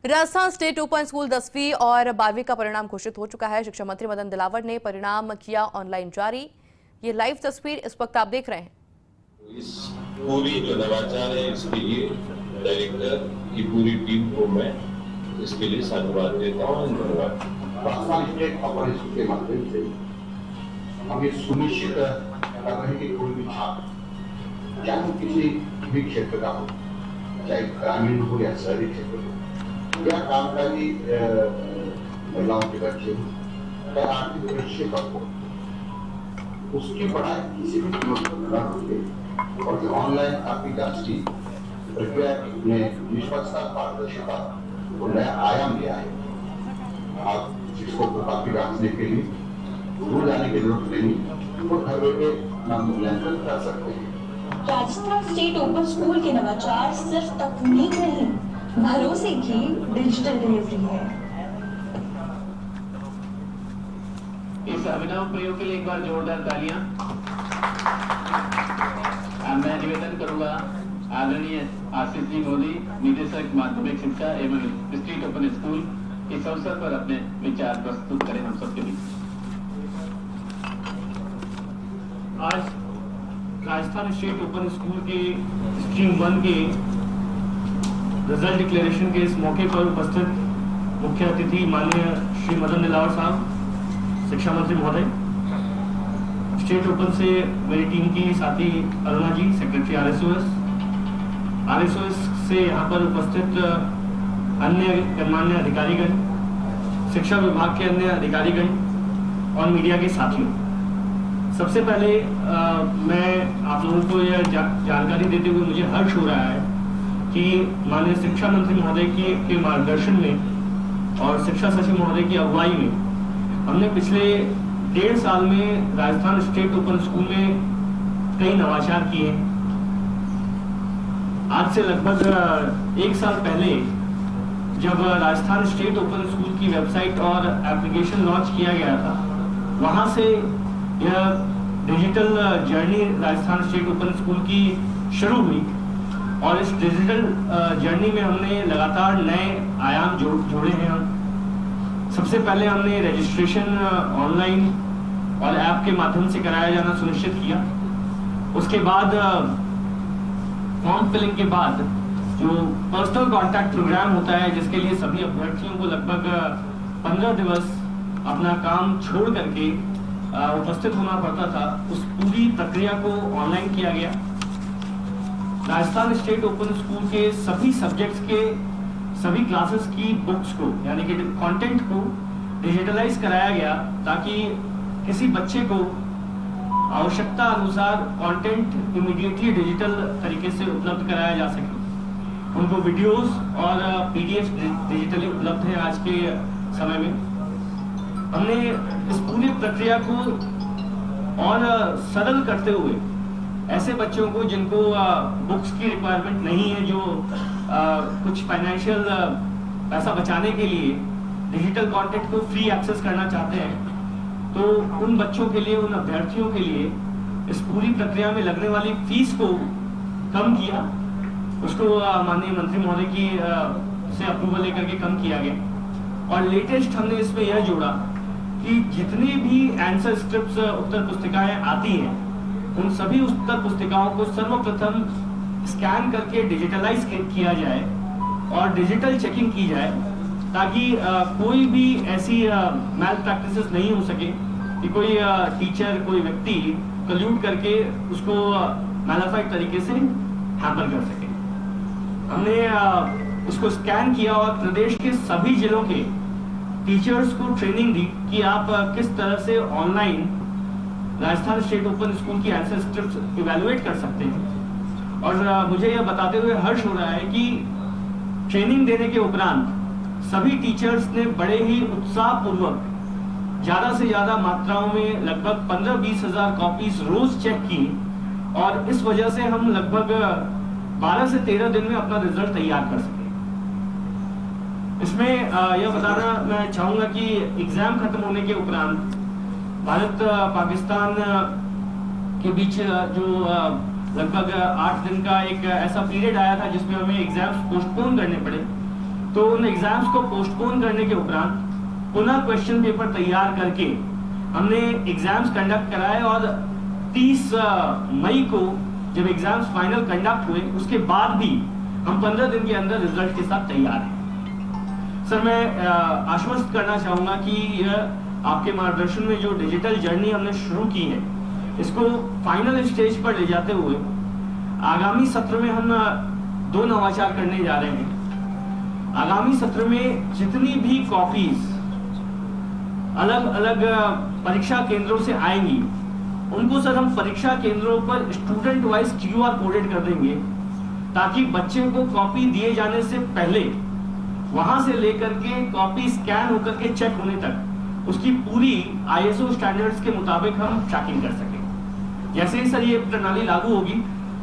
Rajasthan state open school 10वीं और 12वीं का परिणाम घोषित हो चुका है। शिक्षा मंत्री मदन दिलावर ने परिणाम किया ऑनलाइन जारी। ये लाइव तस्वीर इस वक्त आप देख रहे हैं। इस पूरी जो नवाचार है इसके लिए डायरेक्टर की पूरी टीम को मैं इसके लिए साधुवाद देता हूँ। धन्यवाद। राजस्थान स्टेट ओपन स्कूल के माध्यम से हम ये सुनिश्चित कर रहे हैं कि कोई भी छात्र चाहे किसी भी क्षेत्र का हो, चाहे ग्रामीण हो या शहरी क्षेत्र हो, या कामकाजी महिलाओं के बच्चे हो या आर्थिक दृष्टि पर हो, उसकी पढ़ाई किसी भी कीमत पर न रुके और जो ऑनलाइन आपकी जांच की प्रक्रिया में निष्पक्षता पारदर्शिता को नया आयाम दिया है। आप शिक्षकों को काफी जांचने के लिए दूर जाने की जरूरत नहीं, तो घर बैठे अपना मूल्यांकन कर सकते हैं। राजस्थान स्टेट ओपन स्कूल के नवाचार सिर्फ तकनीक नहीं, भरोसे की डिजिटल डिलीवरी है। इस अभिनव प्रयोग के लिए एक बार जोरदार तालियां। मैं निवेदन करूंगा आदरणीय आशीष जी मोदी, निदेशक माध्यमिक शिक्षा एवं स्टेट ओपन स्कूल, इस अवसर पर अपने विचार प्रस्तुत करें हम सबके बीच। आज राजस्थान स्टेट ओपन स्कूल के स्ट्रीम 1 के रिजल्ट डिक्लेरेशन के इस मौके पर उपस्थित मुख्य अतिथि माननीय श्री मदन दिलावर साहब, शिक्षा मंत्री महोदय, स्टेट ओपन से मेरी टीम की साथी अरुणा जी, सेक्रेटरी आरएसओएस से यहाँ पर उपस्थित अन्य गणमान्य अधिकारीगण, शिक्षा विभाग के अन्य अधिकारीगण और मीडिया के साथियों, सबसे पहले मैं आप लोगों को यह जानकारी देते हुए मुझे हर्ष हो रहा है कि माननीय शिक्षा मंत्री महोदय के मार्गदर्शन में और शिक्षा सचिव महोदय की अगुवाई में हमने पिछले 1.5 साल में राजस्थान स्टेट ओपन स्कूल में कई नवाचार किए। आज से लगभग 1 साल पहले जब राजस्थान स्टेट ओपन स्कूल की वेबसाइट और एप्लीकेशन लॉन्च किया गया था, वहां से यह digital journey Rajasthan state open school की शुरू हुई और इस डिजिटल जर्नी में हमने लगातार नए आयाम जोड़े हैं। सबसे पहले हमने रजिस्ट्रेशन ऑनलाइन और ऐप के माध्यम से कराया जाना सुनिश्चित किया। उसके बाद फॉर्म फिलिंग के बाद जो पर्सनल कॉन्टैक्ट प्रोग्राम होता है, जिसके लिए सभी अभ्यर्थियों को लगभग 15 दिवस अपना काम छोड़ करके उपस्थित होना पड़ता था, उस पूरी प्रक्रिया को ऑनलाइन किया गया। राजस्थान स्टेट ओपन स्कूल के सभी सब्जेक्ट्स के सभी क्लासेस की बुक्स को यानी कि कंटेंट को डिजिटलाइज कराया गया ताकि किसी बच्चे को आवश्यकता अनुसार कंटेंट इमीडिएटली डिजिटल तरीके से उपलब्ध कराया जा सके। उनको वीडियोस और पीडीएफ डिजिटली उपलब्ध है आज के समय में। हमने इस पूरी प्रक्रिया को और सरल करते हुए ऐसे बच्चों को जिनको बुक्स की रिक्वायरमेंट नहीं है, जो कुछ फाइनेंशियल पैसा बचाने के लिए डिजिटल कंटेंट को फ्री एक्सेस करना चाहते हैं, तो उन बच्चों के लिए, उन अभ्यर्थियों के लिए इस पूरी प्रक्रिया में लगने वाली फीस को कम किया। उसको माननीय मंत्री महोदय की से अप्रूवल लेकर के कम किया गया। और लेटेस्ट हमने इसमें यह जोड़ा कि जितनी भी आंसर स्क्रिप्ट्स उत्तर पुस्तिकाएं आती हैं, उन सभी उत्तर पुस्तिकाओं को सर्वप्रथम स्कैन करके डिजिटलाइज किया जाए और डिजिटल चेकिंग की जाए ताकि कोई भी ऐसी मैल प्रैक्टिसेस नहीं हो सके कि कोई टीचर, कोई व्यक्ति कल्यूड करके उसको मैलाफाइड तरीके से हैम्पर कर सके। हमने उसको स्कैन किया और प्रदेश के सभी जिलों के टीचर्स को ट्रेनिंग दी कि आप किस तरह से online Rajasthan state open school की आंसर स्क्रिप्ट इवैल्यूएट कर सकते हैं। और मुझे यह बताते हुए हर्ष हो रहा है कि ट्रेनिंग देने के उपरांत सभी टीचर्स ने बड़े ही उत्साहपूर्वक ज्यादा से ज्यादा मात्राओं में लगभग 15-20 हजार कॉपीज रोज चेक की और इस वजह से हम लगभग 12 से 13 दिन में अपना रिजल्ट तैयार कर सके। इसमें यह बताना मैं चाहूंगा कि एग्जाम खत्म होने के उपरांत भारत पाकिस्तान के बीच जो लगभग 8 दिन का एक ऐसा पीरियड आया था जिसमें हमें एग्जाम्स पोस्टपोन करने पड़े। तो उन एग्जाम्स को पोस्टपोन करने के उपरांत पुनः क्वेश्चन पेपर तैयार करके हमने एग्जाम्स कंडक्ट कराए और 30 मई को जब एग्जाम्स फाइनल कंडक्ट हुए उसके बाद भी हम 15 दिन के अंदर रिजल्ट के साथ तैयार हैं। सर, मैं आश्वस्त करना चाहूंगा कि यह आपके मार्गदर्शन में जो डिजिटल जर्नी हमने शुरू की है इसको फाइनल स्टेज पर ले जाते हुए आगामी सत्र में हम 2 नवाचार करने जा रहे हैं। आगामी सत्र में जितनी भी कॉपीज अलग अलग परीक्षा केंद्रों से आएंगी उनको सर हम परीक्षा केंद्रों पर स्टूडेंट वाइज QR कोडेड कर देंगे, ताकि बच्चे को कॉपी दिए जाने से पहले वहां से लेकर के कॉपी स्कैन होकर के चेक होने तक उसकी पूरी ISO स्टैंडर्ड्स के मुताबिक हम ट्रैकिंग कर सकें। जैसे ही सर ये प्रणाली लागू होगी,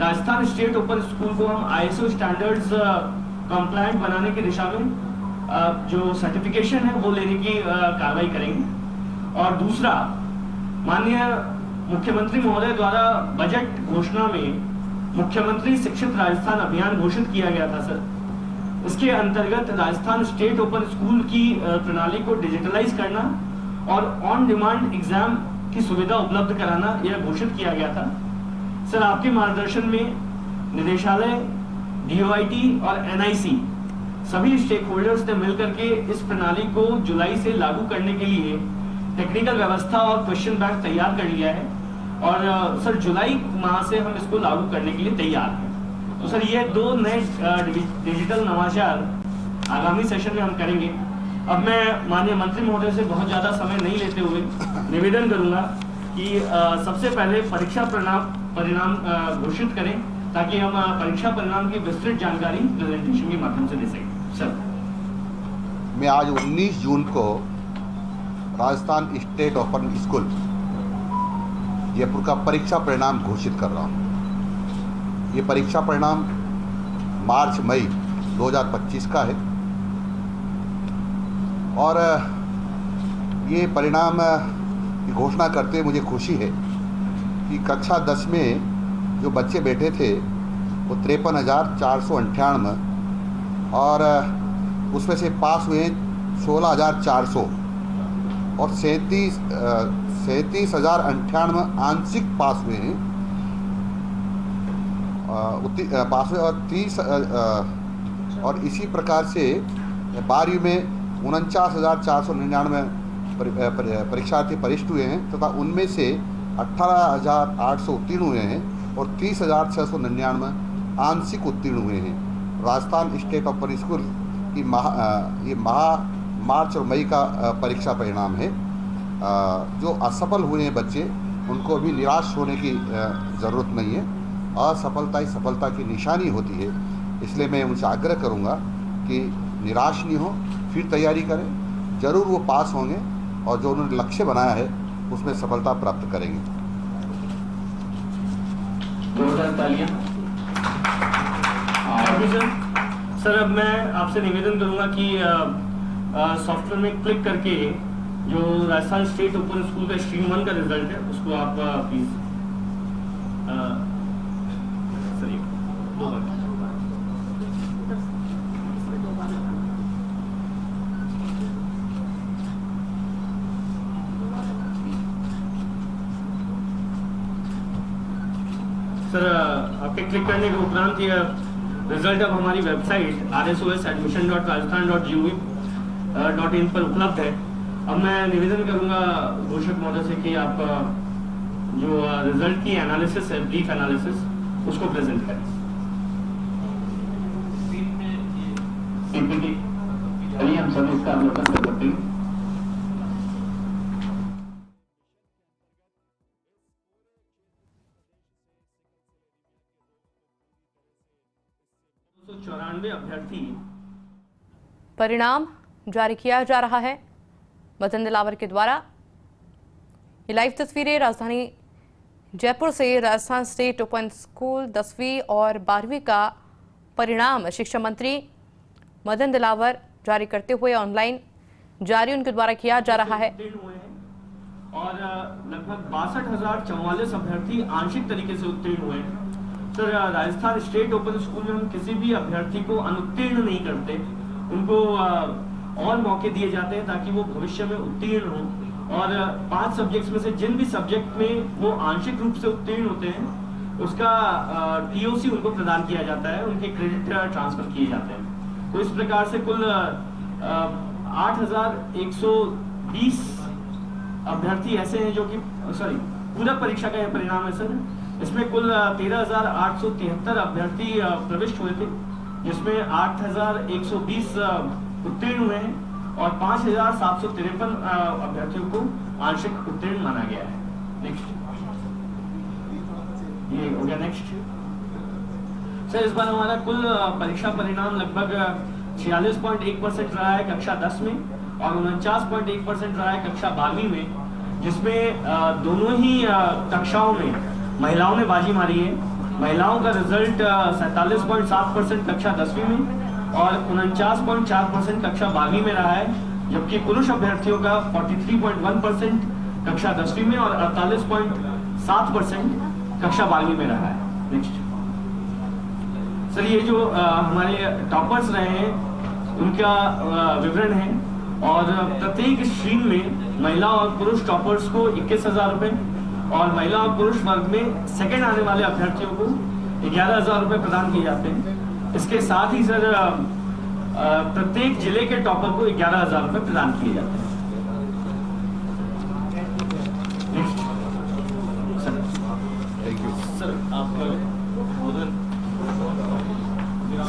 राजस्थान स्टेट ओपन स्कूल को हम ISO स्टैंडर्ड्स कंप्लायंट बनाने की दिशा में जो सर्टिफिकेशन है वो लेने की कार्रवाई करेंगे। और दूसरा, माननीय मुख्यमंत्री महोदय द्वारा बजट घोषणा में मुख्यमंत्री शिक्षित राजस्थान अभियान घोषित किया गया था सर। इसके अंतर्गत राजस्थान स्टेट ओपन स्कूल की प्रणाली को डिजिटलाइज करना और ऑन डिमांड एग्जाम की सुविधा उपलब्ध कराना यह घोषित किया गया था। सर, आपके मार्गदर्शन में निदेशालय, DOIT और NIC सभी स्टेक होल्डर्स ने मिलकर के इस प्रणाली को जुलाई से लागू करने के लिए टेक्निकल व्यवस्था और क्वेश्चन बैंक तैयार कर लिया है और सर जुलाई माह से हम इसको लागू करने के लिए तैयार हैं। तो सर ये 2 नए डिजिटल नवाचार आगामी सेशन में हम करेंगे। अब मैं माननीय मंत्री महोदय से बहुत ज़्यादा समय नहीं लेते हुए निवेदन करूंगा कि सबसे पहले परीक्षा परिणाम घोषित करें, ताकि हम परीक्षा परिणाम की विस्तृत जानकारी प्रेजेंटेशन के माध्यम से दे सकें। सर, मैं आज 19 जून को Rajasthan state open school Jaipur का परीक्षा परिणाम घोषित कर रहा हूँ। ये परीक्षा परिणाम मार्च-मई 2025 का है और ये परिणाम की घोषणा करते हुए मुझे खुशी है कि कक्षा 10 में जो बच्चे बैठे थे वो 53,498 और उसमें से पास हुए 16,400 और 37,098 आंशिक पास हुए हैं पास हुए और 30 और इसी प्रकार से 12वीं में 49,499 परीक्षार्थी वरिष्ठ हुए हैं तथा उनमें से 18,800 उत्तीर्ण हुए हैं और 30,699 आंशिक उत्तीर्ण हुए हैं। राजस्थान स्टेट ओपन स्कूल की ये मार्च और मई का परीक्षा परिणाम है। जो असफल हुए हैं बच्चे उनको भी निराश होने की ज़रूरत नहीं है। असफलता ही सफलता की निशानी होती है, इसलिए मैं उनसे आग्रह करूंगा कि निराश नहीं हो, फिर तैयारी करें, ज़रूर वो पास होंगे और जो उन्होंने लक्ष्य बनाया है उसमें सफलता प्राप्त करेंगे। सर, अब मैं आपसे निवेदन करूंगा कि सॉफ्टवेयर में क्लिक करके जो राजस्थान स्टेट ओपन स्कूल का स्ट्रीम 1 का रिजल्ट है उसको आप प्लीज सर आपके क्लिक करने के उपरांत ये रिजल्ट अब हमारी वेबसाइट rsosadmission.rajasthan.gov.in पर उपलब्ध है। अब मैं निवेदन करूंगा घोषक महोदय से कि आप जो रिजल्ट की एनालिसिस है, ब्रीफ एनालिसिस, उसको प्रेजेंट करें। हम सब इसका अवलोकन कर सकते हैं। अभ्यर्थी परिणाम जारी किया जा रहा है मदन दिलावर के द्वारा। ये लाइव तस्वीरें राजधानी जयपुर से राजस्थान स्टेट ओपन स्कूल 10वीं और 12वीं का परिणाम शिक्षा मंत्री मदन दिलावर जारी करते हुए ऑनलाइन जारी उनके द्वारा किया जा रहा है। और लगभग 62,044 अभ्यर्थी आंशिक तरीके से उत्तीर्ण हुए हैं। Sir, Rajasthan state open school में हम किसी भी अभ्यर्थी को अनुत्तीर्ण नहीं करते, उनको और मौके दिए जाते हैं ताकि वो भविष्य में उत्तीर्ण हो। और 5 सब्जेक्ट्स में से जिन भी सब्जेक्ट में वो आंशिक रूप से उत्तीर्ण होते हैं उसका TOC उनको प्रदान किया जाता है, उनके क्रेडिट ट्रांसफर किए जाते हैं। तो इस प्रकार से कुल 8,120 अभ्यर्थी ऐसे हैं जो कि पूरक परीक्षा का यह परिणाम है सर। इसमें कुल 13,873 अभ्यर्थी प्रविष्ट हुए थे, जिसमें 8,120 उत्तीर्ण हुए हैं और 5,753 अभ्यर्थियों को आंशिक उत्तीर्ण माना गया है। नेक्स्ट, ये हो गया। नेक्स्ट सर, इस बार हमारा कुल परीक्षा परिणाम लगभग 46.1% रहा है कक्षा 10 में और 49.1% रहा है कक्षा 12वीं में, जिसमें दोनों ही कक्षाओं में महिलाओं ने बाजी मारी है। महिलाओं का रिजल्ट 47.7% कक्षा 10वीं में और 49.4% कक्षा 12वीं में रहा है, जबकि पुरुष अभ्यर्थियों का 43.1% कक्षा 10वीं में और 48.7% कक्षा 12वीं में रहा है। नेक्स्ट सर, ये जो हमारे टॉपर्स रहे हैं उनका विवरण है और प्रत्येक स्ट्रीम में महिला और पुरुष टॉपर्स को 21,000 रुपये और महिला और पुरुष वर्ग में सेकंड आने वाले अभ्यर्थियों को 11,000 रुपये प्रदान किए जाते हैं। इसके साथ ही सर प्रत्येक जिले के टॉपर को 11,000 रुपये प्रदान किए जाते हैं। Next sir, thank you sir आपका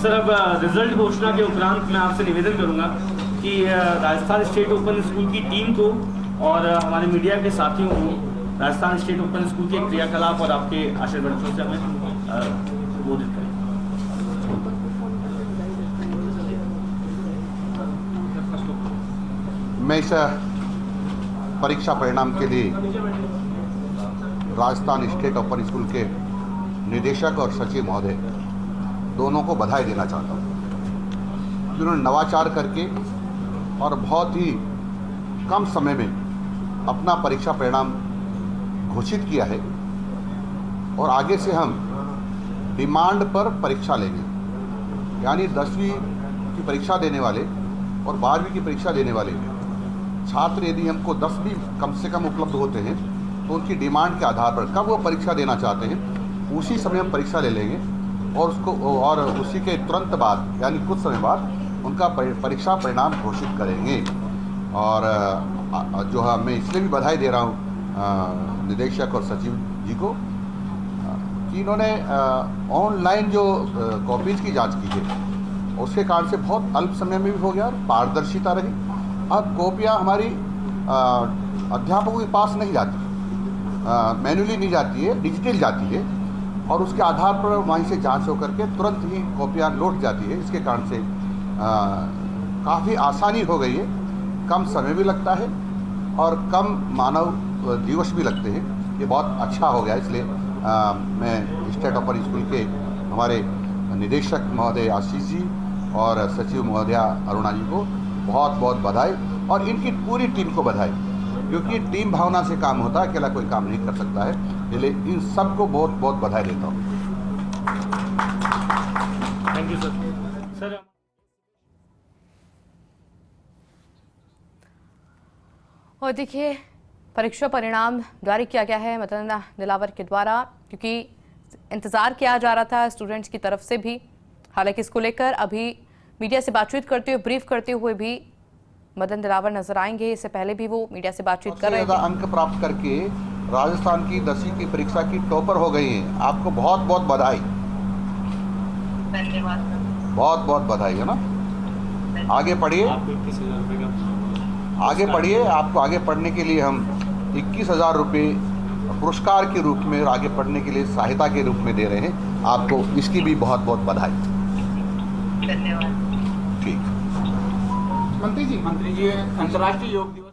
सर, अब रिजल्ट घोषणा के उपरांत मैं आपसे निवेदन करूंगा कि राजस्थान स्टेट ओपन स्कूल की टीम को और हमारे मीडिया के साथियों को राजस्थान स्टेट ओपन स्कूल के क्रियाकलाप और आपके आशीर्वादों से हमें संबोधित करें। मैं इस परीक्षा परिणाम के लिए राजस्थान स्टेट ओपन स्कूल के निदेशक और सचिव महोदय दोनों को बधाई देना चाहता हूँ, जिन्होंने नवाचार करके और बहुत ही कम समय में अपना परीक्षा परिणाम घोषित किया है। और आगे से हम डिमांड पर परीक्षा लेंगे, यानी 10वीं की परीक्षा देने वाले और 12वीं की परीक्षा देने वाले छात्र यदि हमको 10 भी कम से कम उपलब्ध होते हैं तो उनकी डिमांड के आधार पर कब वो परीक्षा देना चाहते हैं उसी समय हम परीक्षा ले लेंगे और उसी के तुरंत बाद यानी कुछ समय बाद उनका परीक्षा परिणाम घोषित करेंगे। और जो है मैं इसलिए भी बधाई दे रहा हूँ निदेशक और सचिव जी को कि इन्होंने ऑनलाइन जो कॉपीज की जांच की है उसके कारण से बहुत अल्प समय में भी हो गया और पारदर्शिता रही। अब कॉपियाँ हमारी अध्यापकों के पास नहीं जाती, मैन्युअली नहीं जाती है, डिजिटल जाती है और उसके आधार पर वहीं से जांच होकर के तुरंत ही कॉपियाँ लौट जाती है। इसके कारण से काफ़ी आसानी हो गई है, कम समय भी लगता है और कम मानव दिवस भी लगते हैं। ये बहुत अच्छा हो गया। इसलिए मैं स्टेट ओपन स्कूल के हमारे निदेशक महोदय आशीष जी और सचिव महोदया अरुणा जी को बहुत बहुत बधाई और इनकी पूरी टीम को बधाई, क्योंकि टीम भावना से काम होता है, अकेला कोई काम नहीं कर सकता है। इसलिए इन सबको बहुत बहुत बधाई देता हूँ। Thank you sir. सर और देखिए, परीक्षा परिणाम जारी किया गया है मतदान दिलावर के द्वारा, क्योंकि इंतज़ार किया जा रहा था स्टूडेंट्स की तरफ से भी। हालांकि इसको लेकर अभी मीडिया से बातचीत करते हुए, ब्रीफ करते हुए भी मदन दिलावर नजर आएंगे। इससे पहले भी वो मीडिया से बातचीत कर रहे थे। अंक प्राप्त करके राजस्थान की 10वीं की परीक्षा की टॉपर हो गई हैं। आपको बहुत बहुत बधाई, धन्यवाद, बहुत बहुत बधाई है ना। आगे पढ़िए, आगे पढ़िए। आपको आगे पढ़ने के लिए हम 21,000 रुपये पुरस्कार के रूप में और आगे पढ़ने के लिए सहायता के रूप में दे रहे हैं। आपको इसकी भी बहुत बहुत बधाई। धन्यवाद। ठीक। मंत्री जी अंतर्राष्ट्रीय योग दिवस